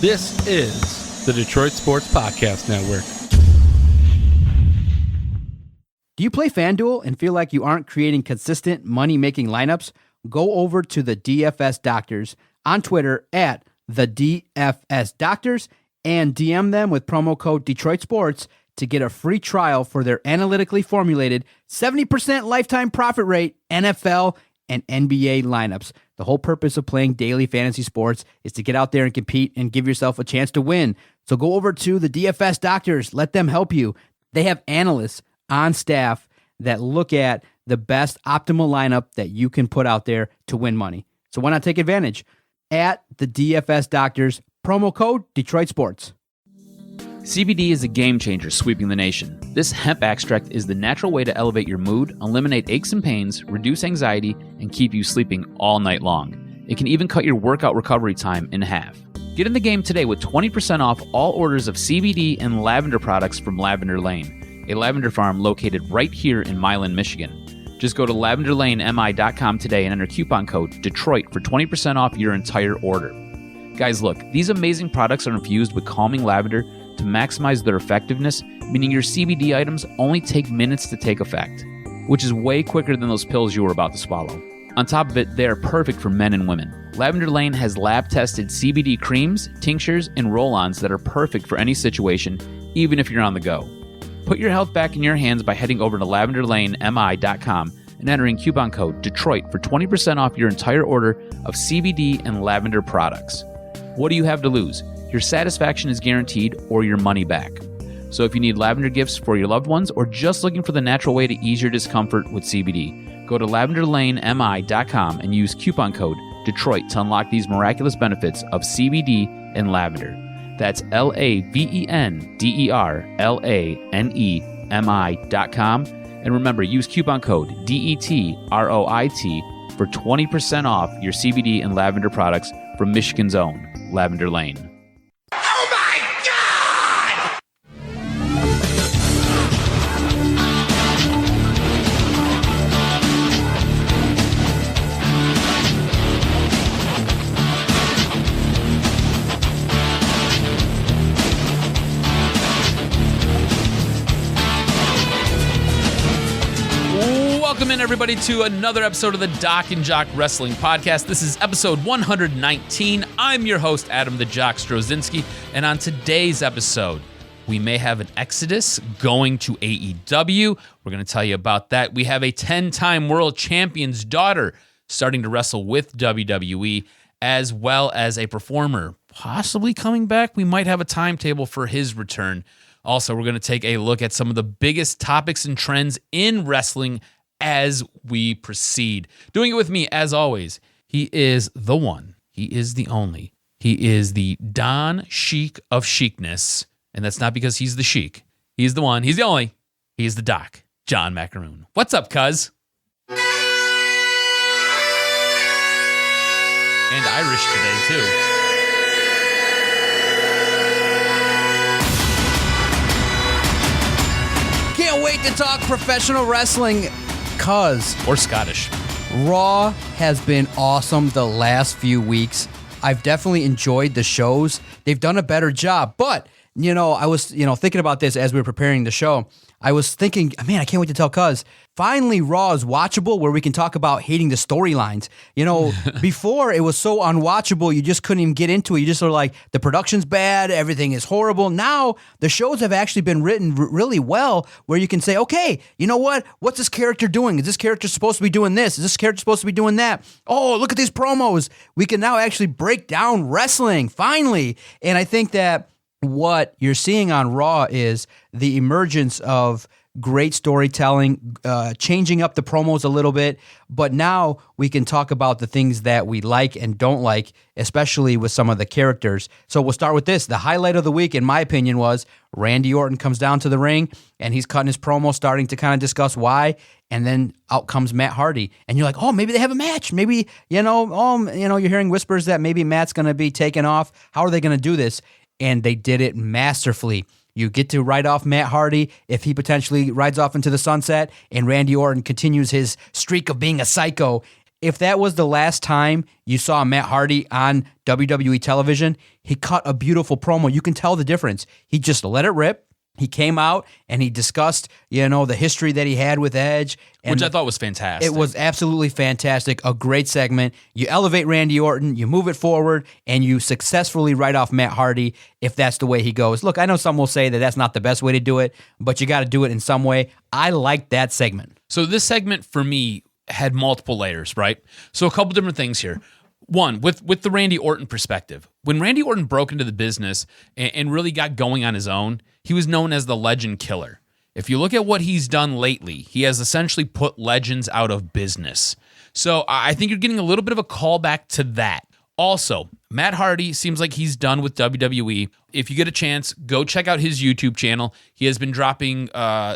This is the Detroit Sports Podcast Network. Do you play FanDuel and feel like you aren't creating consistent money-making lineups? Go over to the DFS Doctors on Twitter at the DFS Doctors and DM them with promo code Detroit Sports to get a free trial for their analytically formulated 70% lifetime profit rate NFL and NBA lineups. The whole purpose of playing daily fantasy sports is to get out there and compete and give yourself a chance to win. So go over to the DFS Doctors. Let them help you. They have analysts on staff that look at the best optimal lineup that you can put out there to win money. So why not take advantage? At the DFS Doctors, promo code Detroit Sports. CBD is a game changer sweeping the nation. This hemp extract is the natural way to elevate your mood, eliminate aches and pains, reduce anxiety, and keep you sleeping all night long. It can even cut your workout recovery time in half. Get in the game today with 20% off all orders of CBD and lavender products from Lavender Lane, a lavender farm located right here in Milan, Michigan. Just go to lavenderlanemi.com today and enter coupon code Detroit for 20% off your entire order. Guys, look, these amazing products are infused with calming lavender to maximize their effectiveness, meaning your CBD items only take minutes to take effect, which is way quicker than those pills you were about to swallow. On top of it, they are perfect for men and women. Lavender Lane has lab-tested CBD creams, tinctures, and roll-ons that are perfect for any situation, even if you're on the go. Put your health back in your hands by heading over to lavenderlanemi.com and entering coupon code Detroit for 20% off your entire order of CBD and lavender products. What do you have to lose? Your satisfaction is guaranteed or your money back. So if you need lavender gifts for your loved ones or just looking for the natural way to ease your discomfort with CBD, go to lavenderlanemi.com and use coupon code Detroit to unlock these miraculous benefits of CBD and lavender. That's lavenderlanemi.com. And remember, use coupon code DETROIT for 20% off your CBD and lavender products from Michigan's own Lavender Lane. Welcome in, everybody, to another episode of the DocNJock Wrestling Podcast. This is episode 119. I'm your host, Adam the Jock Strozinski, and on today's episode, we may have an exodus going to AEW. We're going to tell you about that. We have a 10-time world champion's daughter starting to wrestle with WWE, as well as a performer possibly coming back. We might have a timetable for his return. Also, we're going to take a look at some of the biggest topics and trends in wrestling as we proceed. Doing it with me, as always, he is the one, he is the only, he is the Don Sheik of chicness, and that's not because he's the Sheik. He's the one, he's the only, he's the Doc, John Macaroon. What's up, cuz? And Irish today, too. Can't wait to talk professional wrestling, cuz Or Scottish. Raw has been awesome the last few weeks. I've definitely enjoyed the shows. They've done a better job. But, I was, thinking about this as we were preparing the show. I was thinking, man, I can't wait to tell cuz. Finally, Raw is watchable where we can talk about hating the storylines. Before it was so unwatchable, you just couldn't even get into it. You just sort of like, the production's bad, everything is horrible. Now, the shows have actually been written really well where you can say, okay, you know what? What's this character doing? Is this character supposed to be doing this? Is this character supposed to be doing that? Oh, look at these promos. We can now actually break down wrestling, finally. And I think that what you're seeing on Raw is the emergence of great storytelling, changing up the promos a little bit, but now we can talk about the things that we like and don't like, especially with some of the characters. So we'll start with this. The highlight of the week, in my opinion, was Randy Orton comes down to the ring, and he's cutting his promo, starting to kind of discuss why, and then out comes Matt Hardy. And you're like, oh, maybe they have a match. Maybe, you're hearing whispers that maybe Matt's going to be taken off. How are they going to do this? And they did it masterfully. You get to write off Matt Hardy if he potentially rides off into the sunset, and Randy Orton continues his streak of being a psycho. if that was the last time you saw Matt Hardy on WWE television, he cut a beautiful promo. You can tell the difference. He just let it rip. He came out and he discussed, the history that he had with Edge. Which I thought was fantastic. It was absolutely fantastic. A great segment. You elevate Randy Orton, you move it forward, and you successfully write off Matt Hardy if that's the way he goes. Look, I know some will say that that's not the best way to do it, but you got to do it in some way. I liked that segment. So this segment for me had multiple layers, right? So a couple different things here. One, with the Randy Orton perspective, when Randy Orton broke into the business and really got going on his own, he was known as the Legend Killer. If you look at what he's done lately, he has essentially put legends out of business. So I think you're getting a little bit of a callback to that. Also, Matt Hardy seems like he's done with WWE. If you get a chance, go check out his YouTube channel. He has been dropping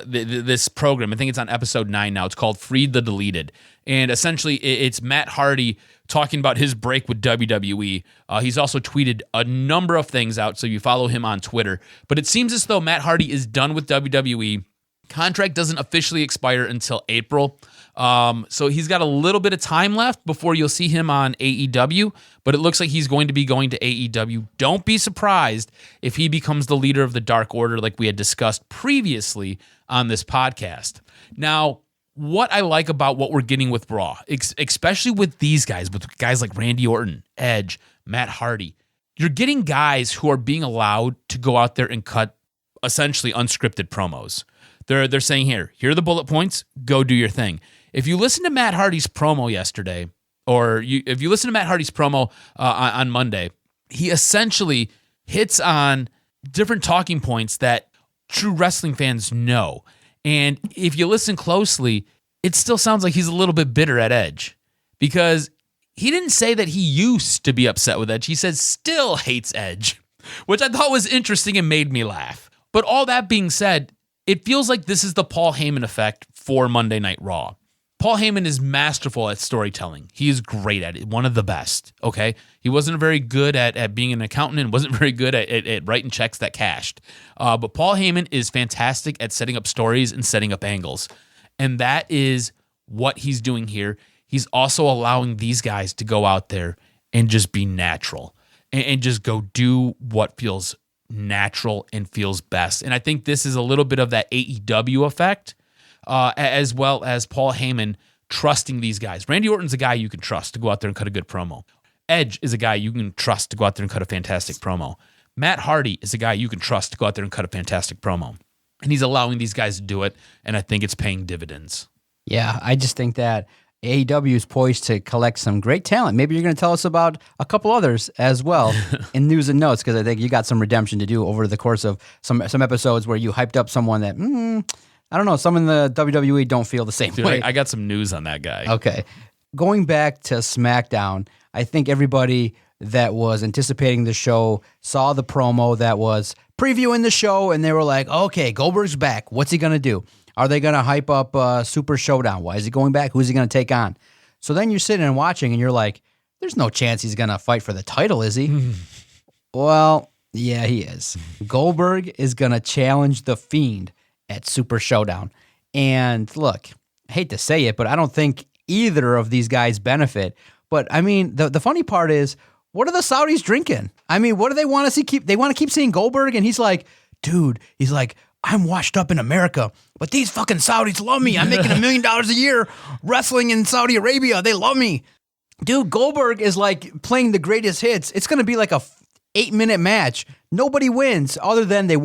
this program. I think it's on episode 9 now. It's called Freed the Deleted. And essentially, it's Matt Hardy talking about his break with WWE. He's also tweeted a number of things out, so you follow him on Twitter. But it seems as though Matt Hardy is done with WWE. Contract doesn't officially expire until April. So he's got a little bit of time left before you'll see him on AEW, but it looks like he's going to be going to AEW. Don't be surprised if he becomes the leader of the Dark Order like we had discussed previously on this podcast. Now, what I like about what we're getting with Raw, especially with these guys, with guys like Randy Orton, Edge, Matt Hardy, you're getting guys who are being allowed to go out there and cut essentially unscripted promos. They're saying, here are the bullet points, go do your thing. If you listen to Matt Hardy's promo yesterday, or if you listen to Matt Hardy's promo on Monday, he essentially hits on different talking points that true wrestling fans know. And if you listen closely, it still sounds like he's a little bit bitter at Edge, because he didn't say that he used to be upset with Edge. He said still hates Edge, which I thought was interesting and made me laugh. But all that being said, it feels like this is the Paul Heyman effect for Monday Night Raw. Paul Heyman is masterful at storytelling. He is great at it, one of the best, okay? He wasn't very good at being an accountant and wasn't very good at writing checks that cashed. But Paul Heyman is fantastic at setting up stories and setting up angles. And that is what he's doing here. He's also allowing these guys to go out there and just be natural and just go do what feels natural and feels best. And I think this is a little bit of that AEW effect, as well as Paul Heyman trusting these guys. Randy Orton's a guy you can trust to go out there and cut a good promo. Edge is a guy you can trust to go out there and cut a fantastic promo. Matt Hardy is a guy you can trust to go out there and cut a fantastic promo. And he's allowing these guys to do it, and I think it's paying dividends. Yeah, I just think that AEW is poised to collect some great talent. Maybe you're going to tell us about a couple others as well in news and notes, because I think you got some redemption to do over the course of some episodes where you hyped up someone that, I don't know, some in the WWE don't feel the same way. I got some news on that guy. Okay. Going back to SmackDown, I think everybody that was anticipating the show saw the promo that was previewing the show, and they were like, okay, Goldberg's back. What's he going to do? Are they going to hype up Super Showdown? Why is he going back? Who's he going to take on? So then you're sitting and watching, and you're like, there's no chance he's going to fight for the title, is he? Well, yeah, he is. Goldberg is going to challenge The Fiend at Super Showdown. And look, I hate to say it, but I don't think either of these guys benefit. But, I mean, the funny part is, what are the Saudis drinking? I mean, what do they want to see? They want to keep seeing Goldberg, and he's like, dude, I'm washed up in America, but these fucking Saudis love me. I'm making $1 million a year wrestling in Saudi Arabia. They love me. Dude, Goldberg is like playing the greatest hits. It's going to be like a 8-minute match. Nobody wins other than the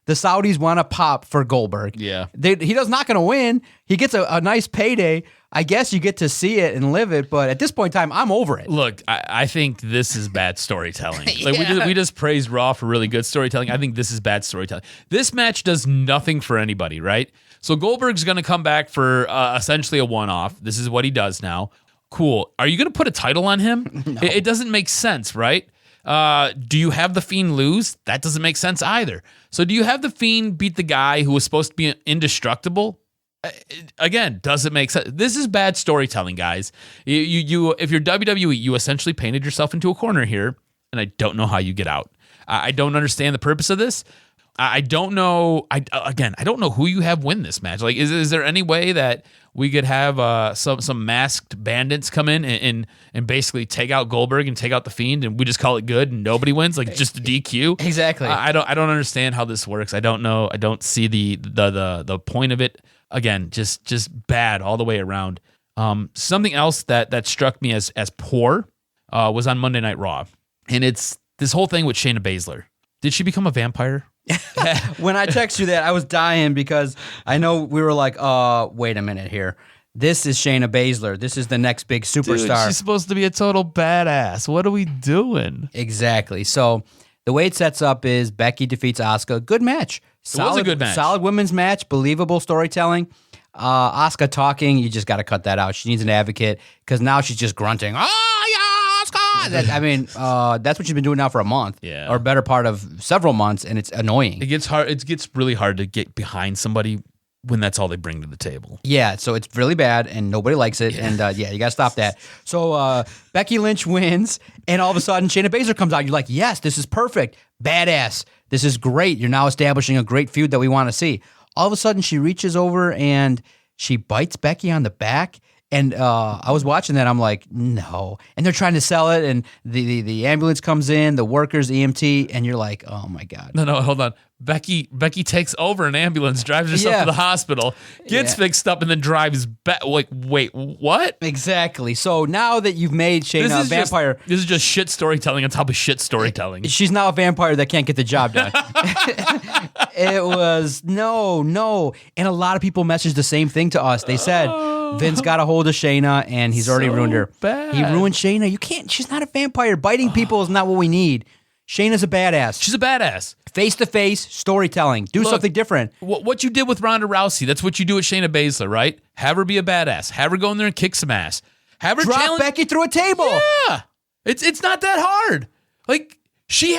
Saudis want to pop for Goldberg. Yeah. He's not going to win. He gets a nice payday. I guess you get to see it and live it, but at this point in time, I'm over it. Look, I think this is bad storytelling. Like we just praised Raw for really good storytelling. I think this is bad storytelling. This match does nothing for anybody, right? So Goldberg's going to come back for essentially a one-off. This is what he does now. Cool. Are you going to put a title on him? No. It doesn't make sense, right? Do you have The Fiend lose? That doesn't make sense either. So do you have The Fiend beat the guy who was supposed to be indestructible? Again, doesn't make sense. This is bad storytelling, guys. You if you're WWE, you essentially painted yourself into a corner here, and I don't know how you get out. I don't understand the purpose of this. I don't know. I don't know who you have win this match. Like, is there any way that we could have some masked bandits come in and basically take out Goldberg and take out the Fiend, and we just call it good and nobody wins, like just a DQ? Exactly. I don't understand how this works. I don't know. I don't see the point of it. Again, just bad all the way around. Something else that struck me as poor was on Monday Night Raw, and it's this whole thing with Shayna Baszler. Did she become a vampire? When I text you that, I was dying because I know we were like, wait a minute here. This is Shayna Baszler. This is the next big superstar. Dude, she's supposed to be a total badass. What are we doing? Exactly. So the way it sets up is Becky defeats Asuka. Good match. It was a good match. Solid women's match. Believable storytelling. Asuka talking, you just got to cut that out. She needs an advocate because now she's just grunting. Oh, yeah, Asuka! That's what she's been doing now for a month, or better part of several months, and it's annoying. It gets hard. It gets really hard to get behind somebody when that's all they bring to the table. Yeah, so it's really bad, and nobody likes it, and you got to stop that. So Becky Lynch wins, and all of a sudden Shayna Baszler comes out. You're like, yes, this is perfect. Badass. This is great. You're now establishing a great feud that we want to see. All of a sudden, she reaches over and she bites Becky on the back. And I was watching that. I'm like, no. And they're trying to sell it. And the ambulance comes in, the workers, EMT. And you're like, oh, my God. No, hold on. Becky takes over an ambulance, drives herself to the hospital, gets fixed up, and then drives back. Like, wait, what? Exactly. So now that you've made Shayna a vampire. This is just shit storytelling on top of shit storytelling. She's now a vampire that can't get the job done. It was, no. And a lot of people messaged the same thing to us. They said, Vince got a hold of Shayna, and he's already ruined her. Bad. He ruined Shayna. You can't, she's not a vampire. Biting people is not what we need. Shayna's a badass. She's a badass. Face-to-face storytelling. Do something different. What you did with Ronda Rousey, that's what you do with Shayna Baszler, right? Have her be a badass. Have her go in there and kick some ass. Have her drop Becky through a table. Yeah. It's not that hard. Like, she's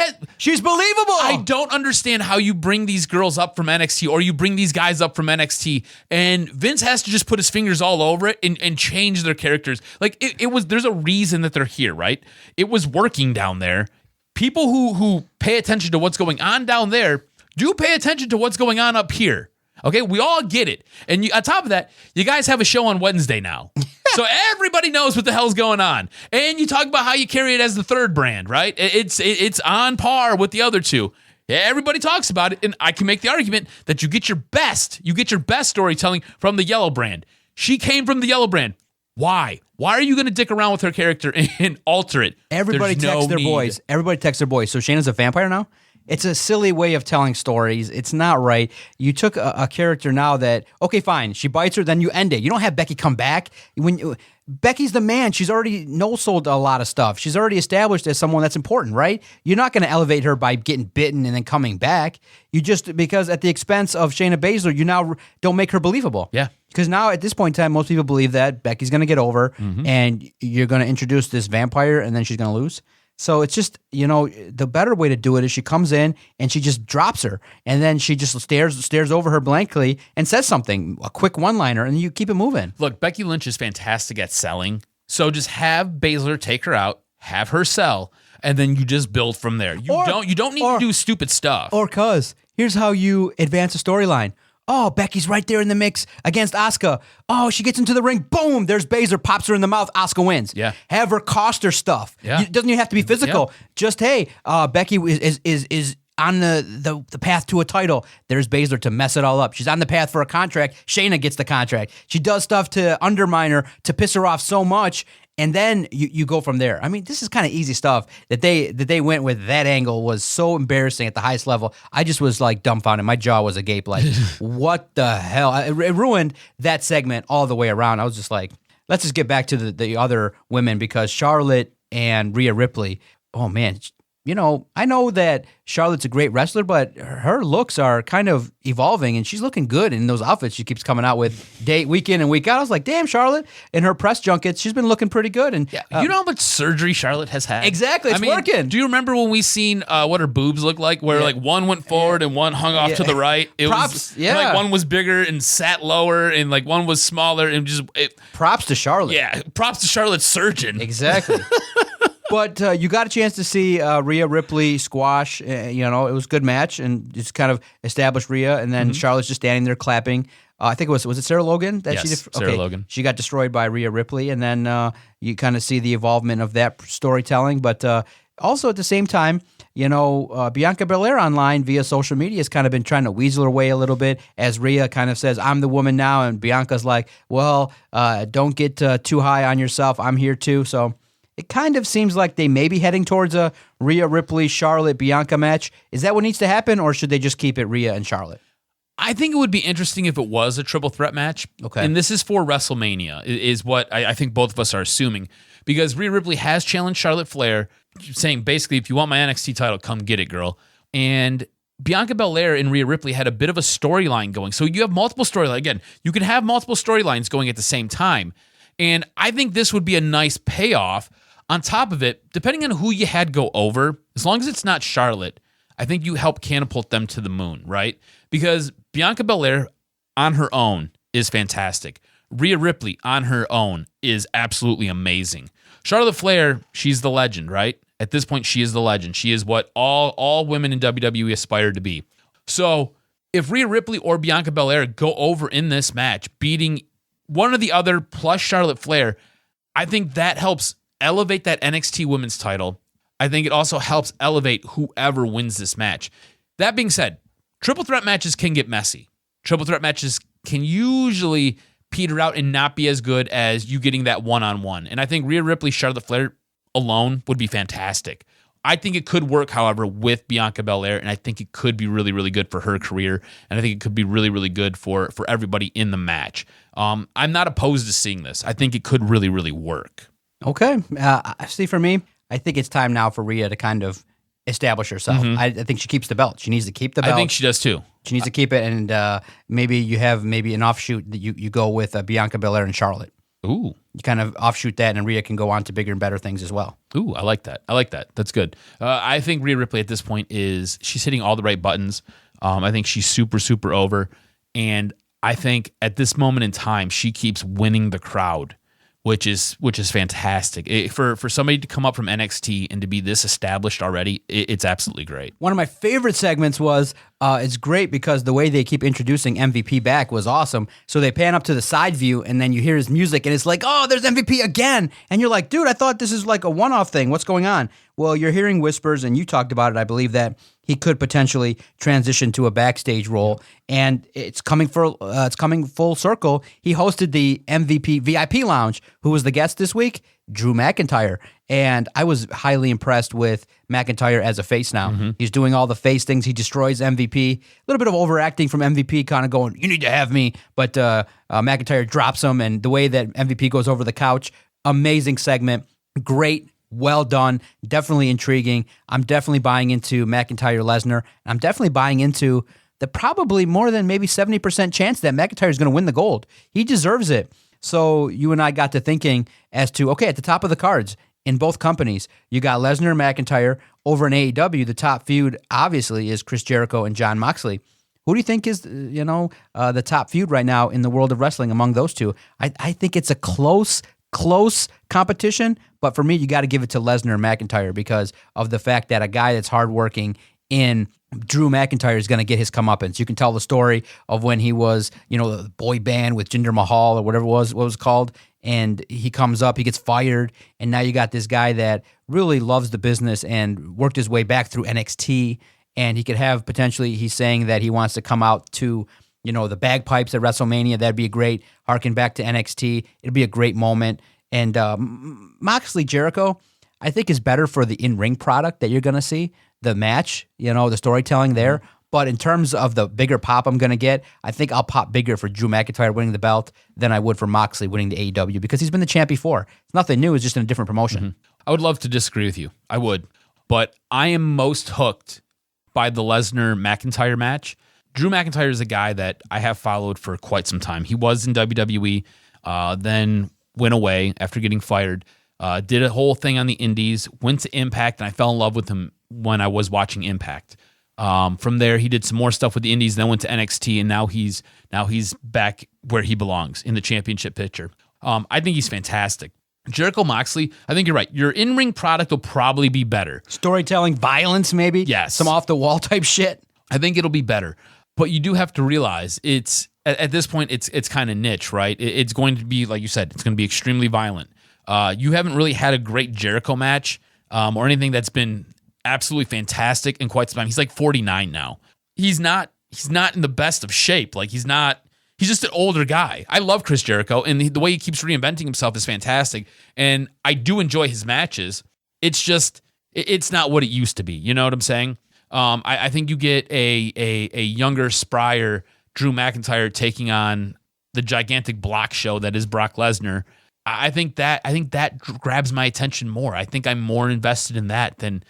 believable. I don't understand how you bring these girls up from NXT or you bring these guys up from NXT and Vince has to just put his fingers all over it and change their characters. Like, there's a reason that they're here, right? It was working down there. People who pay attention to what's going on down there do pay attention to what's going on up here. Okay, we all get it. And on top of that, you guys have a show on Wednesday now. So everybody knows what the hell's going on. And you talk about how you carry it as the third brand, right? It's on par with the other two. Yeah, everybody talks about it, and I can make the argument that you get your best storytelling from the yellow brand. She came from the yellow brand. Why? Why are you going to dick around with her character and alter it? Everybody texts their boys. Everybody texts their boys. So Shayna's a vampire now? It's a silly way of telling stories. It's not right. You took a character now that, okay, fine, she bites her, then you end it. You don't have Becky come back. Becky's the man. She's already no-sold a lot of stuff. She's already established as someone that's important, right? You're not going to elevate her by getting bitten and then coming back. You just, because at the expense of Shayna Baszler, you now don't make her believable. Yeah. Because now at this point in time, most people believe that Becky's going to get over and you're going to introduce this vampire and then she's going to lose. So it's just, the better way to do it is she comes in and she just drops her and then she just stares over her blankly and says something, a quick one-liner, and you keep it moving. Look, Becky Lynch is fantastic at selling. So just have Baszler take her out, have her sell, and then you just build from there. You don't need to do stupid stuff. Or here's how you advance a storyline. Oh, Becky's right there in the mix against Asuka. Oh, she gets into the ring. Boom, there's Baszler, pops her in the mouth. Asuka wins. Yeah. Have her cost her stuff. Yeah. It doesn't even have to be physical. Yeah. Just, hey, Becky is on the path to a title. There's Baszler to mess it all up. She's on the path for a contract. Shayna gets the contract. She does stuff to undermine her, to piss her off so much. And then you go from there. I mean, this is kind of easy stuff that they went with. That angle was so embarrassing at the highest level. I just was like dumbfounded. My jaw was agape. Like, what the hell? It ruined that segment all the way around. I was just like, let's just get back to the other women because Charlotte and Rhea Ripley. Oh man, I know that Charlotte's a great wrestler, but her looks are kind of evolving, and she's looking good in those outfits she keeps coming out with week in and week out. I was like, damn, Charlotte. In her press junkets, she's been looking pretty good. And you know how much surgery Charlotte has had? Exactly, it's working. Do you remember when we seen what her boobs look like, where like one went forward and one hung off to the right? Props, like one was bigger and sat lower, and like one was smaller, and props to Charlotte. Yeah, props to Charlotte's surgeon. Exactly. But you got a chance to see Rhea Ripley squash. It was a good match and just kind of established Rhea. And then Charlotte's just standing there clapping. I think was it Sarah Logan? Sarah Logan. She got destroyed by Rhea Ripley. And then you kind of see the evolvement of that storytelling. But also at the same time, Bianca Belair online via social media has kind of been trying to weasel her way a little bit as Rhea kind of says, I'm the woman now. And Bianca's like, well, don't get too high on yourself. I'm here too. So it kind of seems like they may be heading towards a Rhea Ripley, Charlotte, Bianca match. Is that what needs to happen, or should they just keep it Rhea and Charlotte? I think it would be interesting if it was a triple threat match. Okay. And this is for WrestleMania, is what I think both of us are assuming. Because Rhea Ripley has challenged Charlotte Flair, saying basically, if you want my NXT title, come get it, girl. And Bianca Belair and Rhea Ripley had a bit of a storyline going. So you have multiple storylines. Again, you can have multiple storylines going at the same time. And I think this would be a nice payoff. On top of it, depending on who you had go over, as long as it's not Charlotte, I think you help catapult them to the moon, right? Because Bianca Belair on her own is fantastic. Rhea Ripley on her own is absolutely amazing. Charlotte Flair, she's the legend, right? At this point, she is the legend. She is what all women in WWE aspire to be. So if Rhea Ripley or Bianca Belair go over in this match, beating one or the other plus Charlotte Flair, I think that helps elevate that NXT women's title. I think it also helps elevate whoever wins this match. That being said, triple threat matches can get messy. Triple threat matches can usually peter out and not be as good as you getting that one-on-one. And I think Rhea Ripley, Charlotte Flair alone would be fantastic. I think it could work, however, with Bianca Belair, and I think it could be really, really good for her career, and I think it could be really, really good for everybody in the match. I'm not opposed to seeing this. I think it could really, really work. Okay. See, for me, I think it's time now for Rhea to kind of establish herself. I think she keeps the belt. She needs to keep the belt. I think she does too. She needs to keep it, and maybe you have an offshoot that you go with Bianca Belair and Charlotte. Ooh. You kind of offshoot that, and Rhea can go on to bigger and better things as well. Ooh, I like that. That's good. I think Rhea Ripley at this point she's hitting all the right buttons. I think she's super, super over. And I think at this moment in time, she keeps winning the crowd, which is fantastic. For somebody to come up from NXT and to be this established already, it's absolutely great. One of my favorite segments was, it's great because the way they keep introducing MVP back was awesome. So they pan up to the side view, and then you hear his music, and it's like, oh, there's MVP again. And you're like, dude, I thought this is like a one-off thing. What's going on? Well, you're hearing whispers, and you talked about it, I believe, that he could potentially transition to a backstage role, and it's coming full circle. He hosted the MVP VIP Lounge. Who was the guest this week? Drew McIntyre. And I was highly impressed with McIntyre as a face now. He's doing all the face things. He destroys MVP. A little bit of overacting from MVP, kind of going, you need to have me. But McIntyre drops him, and the way that MVP goes over the couch, amazing segment. Great. Well done. Definitely intriguing. I'm definitely buying into McIntyre Lesnar. I'm definitely buying into the probably more than maybe 70% chance that McIntyre is going to win the gold. He deserves it. So you and I got to thinking as to, okay, at the top of the cards in both companies, you got Lesnar and McIntyre. Over in AEW, the top feud obviously is Chris Jericho and Jon Moxley. Who do you think is, the top feud right now in the world of wrestling among those two? I think it's a close competition, but for me, you got to give it to Lesnar and McIntyre because of the fact that a guy that's hardworking in Drew McIntyre is going to get his comeuppance. You can tell the story of when he was, the boy band with Jinder Mahal or whatever it was called, and he comes up, he gets fired, and now you got this guy that really loves the business and worked his way back through NXT, and he could have potentially, he's saying that he wants to come out to the bagpipes at WrestleMania. That'd be a great harken back to NXT. It'd be a great moment. And Moxley Jericho, I think, is better for the in-ring product that you're going to see, the match, the storytelling there. But in terms of the bigger pop I'm going to get, I think I'll pop bigger for Drew McIntyre winning the belt than I would for Moxley winning the AEW because he's been the champ before. It's nothing new. It's just in a different promotion. I would love to disagree with you. I would. But I am most hooked by the Lesnar-McIntyre match. Drew McIntyre is a guy that I have followed for quite some time. He was in WWE, then went away after getting fired, did a whole thing on the indies, went to Impact, and I fell in love with him when I was watching Impact. From there, he did some more stuff with the indies, then went to NXT, and now he's back where he belongs, in the championship picture. I think he's fantastic. Jericho Moxley, I think you're right. Your in-ring product will probably be better. Storytelling, violence, maybe. Yes. Some off-the-wall type shit. I think it'll be better. But you do have to realize it's at this point it's kind of niche, right? It's going to be, like you said, it's going to be extremely violent. You haven't really had a great Jericho match or anything that's been absolutely fantastic in quite some time. He's like 49 now. He's not in the best of shape. Like he's just an older guy. I love Chris Jericho, and the way he keeps reinventing himself is fantastic. And I do enjoy his matches. It's just, it's not what it used to be. You know what I'm saying? I think you get a younger, sprier Drew McIntyre taking on the gigantic block show that is Brock Lesnar. I think that grabs my attention more. I think I'm more invested in that than,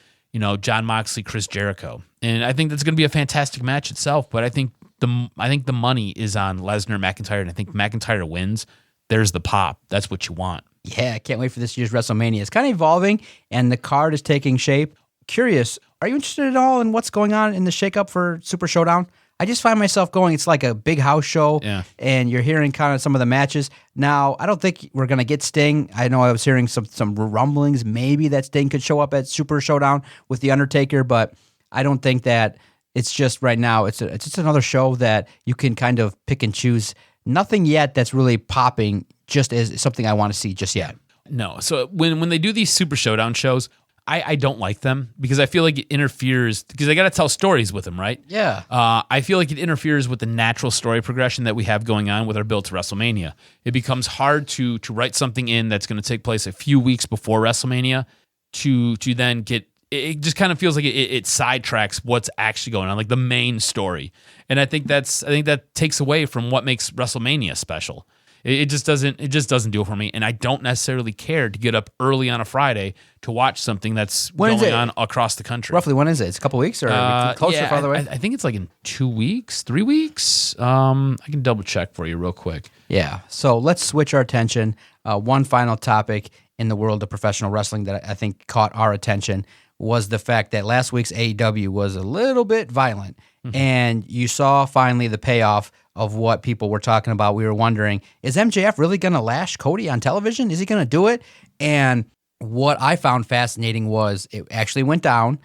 Jon Moxley, Chris Jericho. And I think that's going to be a fantastic match itself. But I think the money is on Lesnar, McIntyre, and I think McIntyre wins. There's the pop. That's what you want. Yeah, I can't wait for this year's WrestleMania. It's kind of evolving, and the card is taking shape. Curious, are you interested at all in what's going on in the shakeup for Super Showdown? I just find myself going, it's like a big house show, and you're hearing kind of some of the matches. Now, I don't think we're going to get Sting. I know I was hearing some rumblings, maybe that Sting could show up at Super Showdown with The Undertaker, but I don't think that it's just right now. It's just another show that you can kind of pick and choose. Nothing yet that's really popping just as something I want to see just yet. No. So when they do these Super Showdown shows, I don't like them because I feel like it interferes, because I got to tell stories with them, right? Yeah. I feel like it interferes with the natural story progression that we have going on with our build to WrestleMania. It becomes hard to write something in that's going to take place a few weeks before WrestleMania to then get. It just kind of feels like it sidetracks what's actually going on, like the main story. And I think that takes away from what makes WrestleMania special. It just doesn't do it for me. And I don't necessarily care to get up early on a Friday to watch something that's going on across the country. Roughly when is it? It's a couple weeks or closer or farther away? I think it's like in 2 weeks, 3 weeks. I can double check for you real quick. Yeah. So let's switch our attention. One final topic in the world of professional wrestling that I think caught our attention was the fact that last week's AEW was a little bit violent. Mm-hmm. And you saw finally the payoff of what people were talking about. We were wondering, is MJF really going to lash Cody on television? Is he going to do it? And what I found fascinating was it actually went down.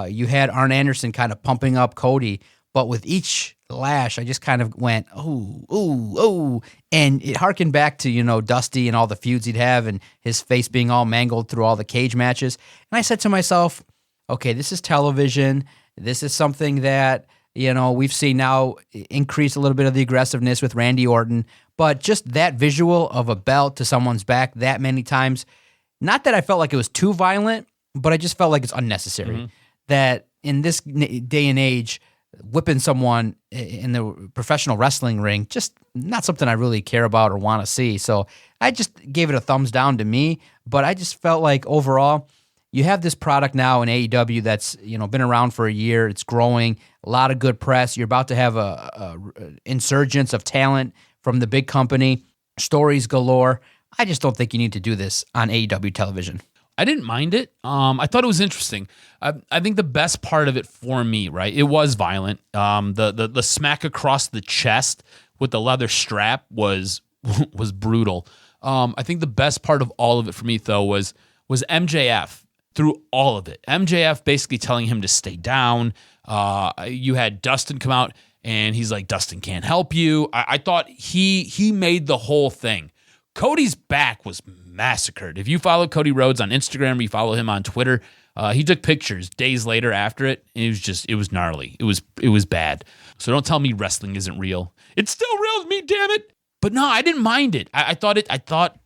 You had Arn Anderson kind of pumping up Cody, but with each lash, I just kind of went, oh. And it harkened back to, Dusty and all the feuds he'd have and his face being all mangled through all the cage matches. And I said to myself, okay, this is television. This is something that, we've seen now increase a little bit of the aggressiveness with Randy Orton. But just that visual of a belt to someone's back that many times, not that I felt like it was too violent, but I just felt like it's unnecessary. Mm-hmm. That in this day and age, whipping someone in the professional wrestling ring, just not something I really care about or want to see. So I just gave it a thumbs down to me, but I just felt like overall, you have this product now in AEW that's, been around for a year. It's growing, a lot of good press. You're about to have a insurgence of talent from the big company, stories galore. I just don't think you need to do this on AEW television. I didn't mind it. I thought it was interesting. I think the best part of it for me, right? It was violent. The smack across the chest with the leather strap was brutal. I think the best part of all of it for me though was MJF through all of it. MJF basically telling him to stay down. You had Dustin come out and he's like, Dustin can't help you. I thought he made the whole thing. Cody's back was massacred. If you follow Cody Rhodes on Instagram, or you follow him on Twitter, he took pictures days later after it. It was gnarly. It was bad. So don't tell me wrestling isn't real. It's still real to me, damn it. But no, I didn't mind it. I thought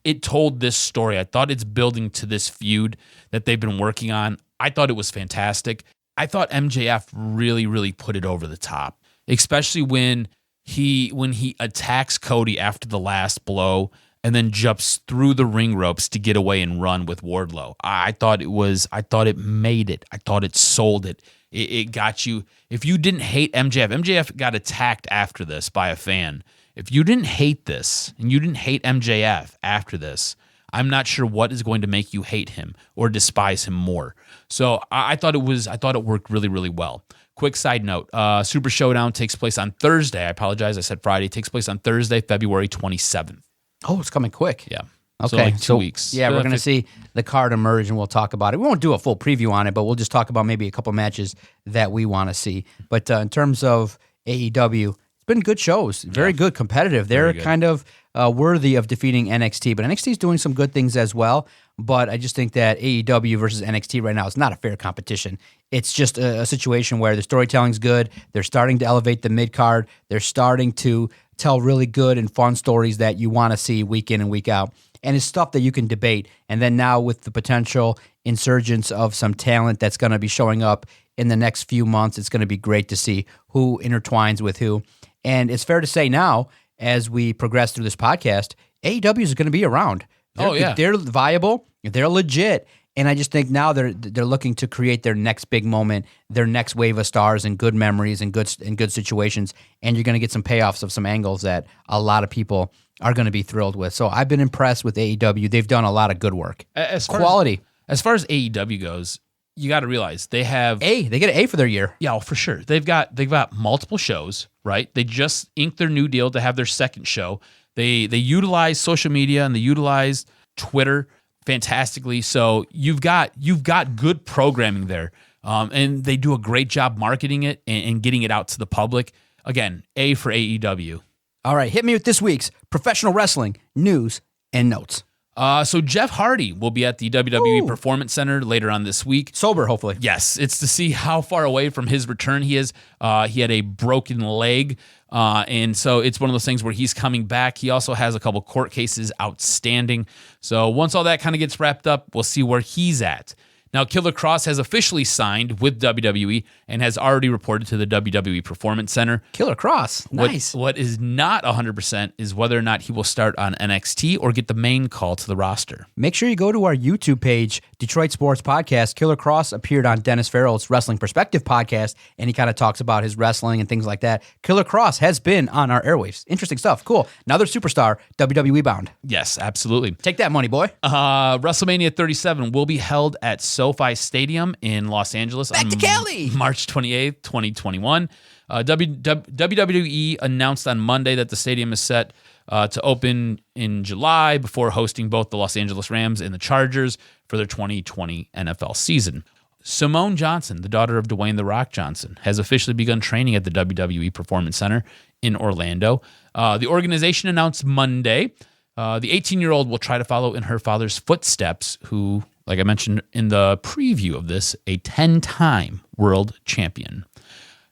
it told this story. I thought it's building to this feud that they've been working on. I thought it was fantastic. I thought MJF really, really put it over the top, especially when he attacks Cody after the last blow and then jumps through the ring ropes to get away and run with Wardlow. I thought it made it. I thought it sold it. It got you. If you didn't hate MJF got attacked after this by a fan. If you didn't hate this and you didn't hate MJF after this, I'm not sure what is going to make you hate him or despise him more. So I thought it worked really, really well. Quick side note, Super Showdown takes place on Thursday. I apologize, I said Friday. It takes place on Thursday, February 27th. Oh, it's coming quick. Yeah. So like 2 weeks. Yeah, we're going to see the card emerge, and we'll talk about it. We won't do a full preview on it, but we'll just talk about maybe a couple matches that we want to see. But in terms of AEW, it's been good shows. Very good, competitive. They're kind of worthy of defeating NXT, but NXT is doing some good things as well. But I just think that AEW versus NXT right now is not a fair competition. It's just a situation where the storytelling's good. They're starting to elevate the mid-card. They're starting to tell really good and fun stories that you want to see week in and week out. And it's stuff that you can debate. And then now with the potential insurgence of some talent that's going to be showing up in the next few months, it's going to be great to see who intertwines with who. And it's fair to say now, as we progress through this podcast, AEW is going to be around. They're viable. They're legit. And I just think now they're looking to create their next big moment, their next wave of stars and good memories and good situations. And you're going to get some payoffs of some angles that a lot of people are going to be thrilled with. So I've been impressed with AEW. They've done a lot of good work. Quality. As far as AEW goes, you got to realize they have They get an A for their year. Yeah, for sure. They've got multiple shows, right? They just inked their new deal to have their second show. They utilize social media and they utilize Twitter fantastically. So you've got good programming there, and they do a great job marketing it and getting it out to the public. Again, A for AEW. All right, hit me with this week's professional wrestling news and notes. So Jeff Hardy will be at the WWE Performance Center later on this week. Sober, hopefully. Yes, it's to see how far away from his return he is. He had a broken leg, and so it's one of those things where he's coming back. He also has a couple court cases outstanding. So once all that kind of gets wrapped up, we'll see where he's at. Now, Killer Kross has officially signed with WWE and has already reported to the WWE Performance Center. Killer Kross, nice. What is not 100% is whether or not he will start on NXT or get the main call to the roster. Make sure you go to our YouTube page, Detroit Sports Podcast. Killer Kross appeared on Dennis Farrell's Wrestling Perspective podcast, and he kind of talks about his wrestling and things like that. Killer Kross has been on our airwaves. Interesting stuff. Cool. Another superstar, WWE bound. Yes, absolutely. Take that money, boy. WrestleMania 37 will be held at SoFi Stadium in Los Angeles Back to Cali. March 28th, 2021. WWE announced on Monday that the stadium is set to open in July before hosting both the Los Angeles Rams and the Chargers for their 2020 NFL season. Simone Johnson, the daughter of Dwayne "The Rock" Johnson, has officially begun training at the WWE Performance Center in Orlando. The organization announced Monday the 18-year-old will try to follow in her father's footsteps, who, like I mentioned in the preview of this, a 10-time world champion.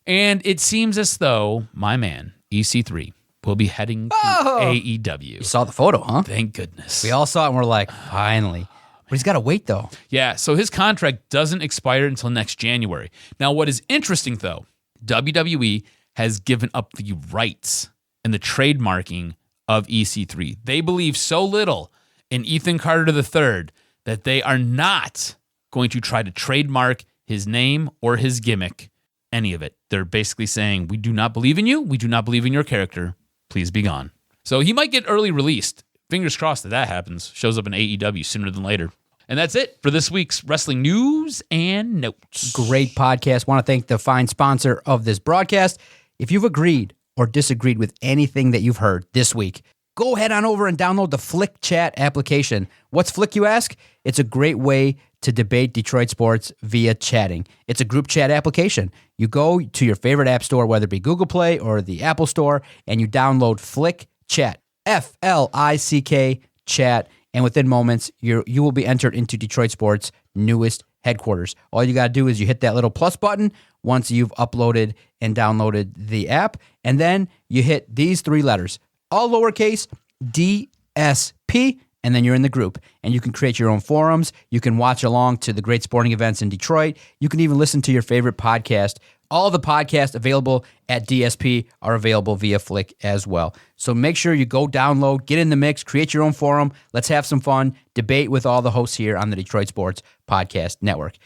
And it seems as though my man, EC3, will be heading to AEW. You saw the photo, huh? Thank goodness. We all saw it and we're like, finally. But he's got to wait, though. Yeah, so his contract doesn't expire until next January. Now, what is interesting, though, WWE has given up the rights and the trademarking of EC3. They believe so little in Ethan Carter III that they are not going to try to trademark his name or his gimmick, any of it. They're basically saying, we do not believe in you. We do not believe in your character. Please be gone. So he might get early released. Fingers crossed that happens. Shows up in AEW sooner than later. And that's it for this week's wrestling news and notes. Great podcast. Want to thank the fine sponsor of this broadcast. If you've agreed or disagreed with anything that you've heard this week, go ahead on over and download the Flick Chat application. What's Flick, you ask? It's a great way to debate Detroit sports via chatting. It's a group chat application. You go to your favorite app store, whether it be Google Play or the Apple Store, and you download Flick Chat, F-L-I-C-K Chat, and within moments, you will be entered into Detroit sports' newest headquarters. All you got to do is you hit that little plus button once you've uploaded and downloaded the app, and then you hit these three letters, all lowercase, DSP, and then you're in the group. And you can create your own forums. You can watch along to the great sporting events in Detroit. You can even listen to your favorite podcast. All the podcasts available at DSP are available via Flick as well. So make sure you go download, get in the mix, create your own forum. Let's have some fun, debate with all the hosts here on the Detroit Sports Podcast Network.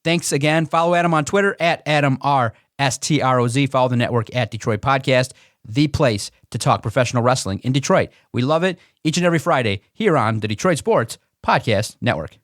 Thanks again. Follow Adam on Twitter at AdamRSTROZ. Follow the network at Detroit Podcast, the place to talk professional wrestling in Detroit. We love it each and every Friday here on the Detroit Sports Podcast Network.